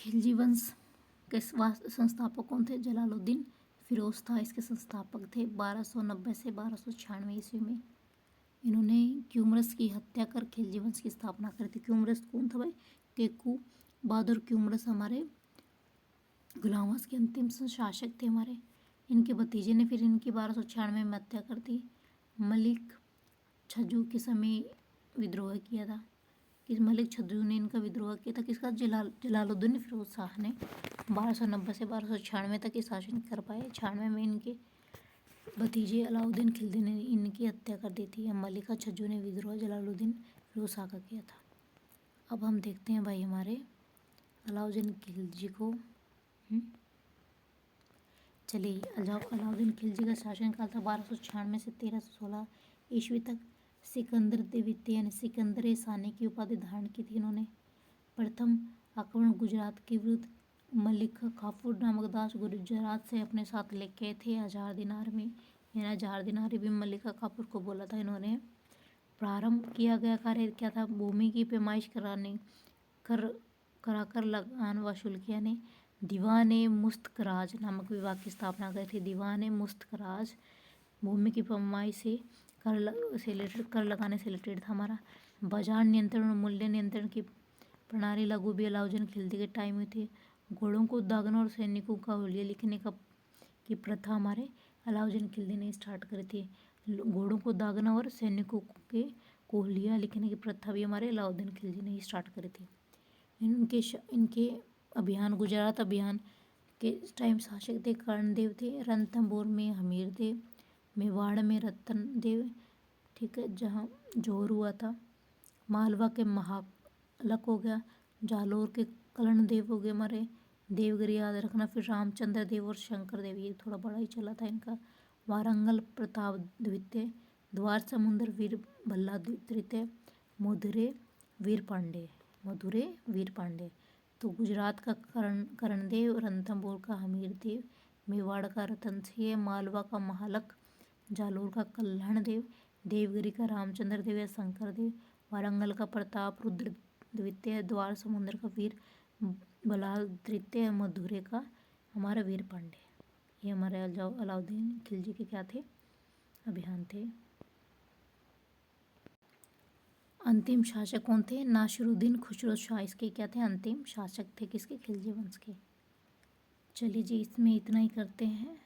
खिलजी वंश के संस्थापक कौन थे? जलालुद्दीन फिरोज था इसके संस्थापक थे। 1290 से 1296 ईस्वी में इन्होंने क्यूमरस की हत्या कर खिलजी वंश की स्थापना करी थी। क्यूमरस कौन था भाई? केकू बहादुर क्यूमरस हमारे गुलाम वंश के अंतिम शासक थे हमारे। इनके भतीजे ने फिर इनकी 1296 में हत्या कर दी। मलिक छज्जू के समय विद्रोह किया था। किस मलिक छज्जू ने इनका विद्रोह किया था? किसका? जलालुद्दीन फिरोज शाह ने 1290 से 1296 तक ये शासन कर पाए। 96 में इनके भतीजे अलाउद्दीन खिलजी ने इनकी हत्या कर दी थी। मलिका छज्जू ने विद्रोह जलालुद्दीन फिरोज शाह का किया था। अब हम देखते हैं भाई हमारे अलाउद्दीन खिलजी को। चलिए, अलाउद्दीन खिलजी का शासनकाल था 1296 से 1316 ईस्वी तक। सिकंदर द्वितीय यानी सिकंदर सानी की उपाधि धारण की थी इन्होंने। प्रथम आक्रमण गुजरात के विरुद्ध मलिक काफूर नामक दास गुजरात से अपने साथ लेके थे। 1000 दिनार में, यानी 1000 दिनार भी मलिका काफूर को बोला था इन्होंने। प्रारंभ किया गया कार्य क्या था? भूमि की पैमाइश कराकर लगान वसूल किया ने दीवान-ए मुस्तकराज नामक विभाग की स्थापना करी थी। दीवान-ए मुस्तकराज भूमि की पैमाइश से कर लगाने से रिलेटेड था हमारा। बाजार नियंत्रण और मूल्य नियंत्रण की प्रणाली लागू भी अलाउद्दीन खिलजी के टाइम में थी। घोड़ों को दागना और सैनिकों का होलिया लिखने की प्रथा हमारे अलाउद्दीन खिलजी ने स्टार्ट करी थी। घोड़ों को दागना और सैनिकों के होलिया लिखने की प्रथा भी हमारे अलाउद्दीन खिलजी ने स्टार्ट करी थी। इनके अभियान, गुजरात अभियान के टाइम शासक थे कर्णदेव थे। रणथंभौर में हमीर देव, मेवाड़ में रतन देव, ठीक है, जहाँ जोर हुआ था। मालवा के महालक हो गया। जालोर के कर्ण देव हो गए हमारे। देवगिरी याद रखना। फिर रामचंद्र देव और शंकर देव, ये थोड़ा बड़ा ही चला था इनका। वारंगल प्रताप द्वितीय, द्वार समुंदर वीर भल्ला तृतीय, मधुरे वीर पांडे। तो गुजरात का कर्णदेव, रणथंभौर का हमीर देव, मेवाड़ का रतन सिंह, मालवा का महालक, जालोर का कल्याण देव, देवगिरी का रामचंद्र देव या शंकर देव, वारंगल का प्रताप रुद्र द्वितीय, द्वार समुंदर का वीर बलाल तृतीय, मधुरे का हमारा वीर पांडे। ये हमारे अलाउद्दीन खिलजी के क्या थे? अभियान थे। अंतिम शासक कौन थे? नासिरुद्दीन खुसरो शाह इसके क्या थे? अंतिम शासक थे। किसके? खिलजी वंश के। चलिए जी, इसमें इतना ही करते हैं।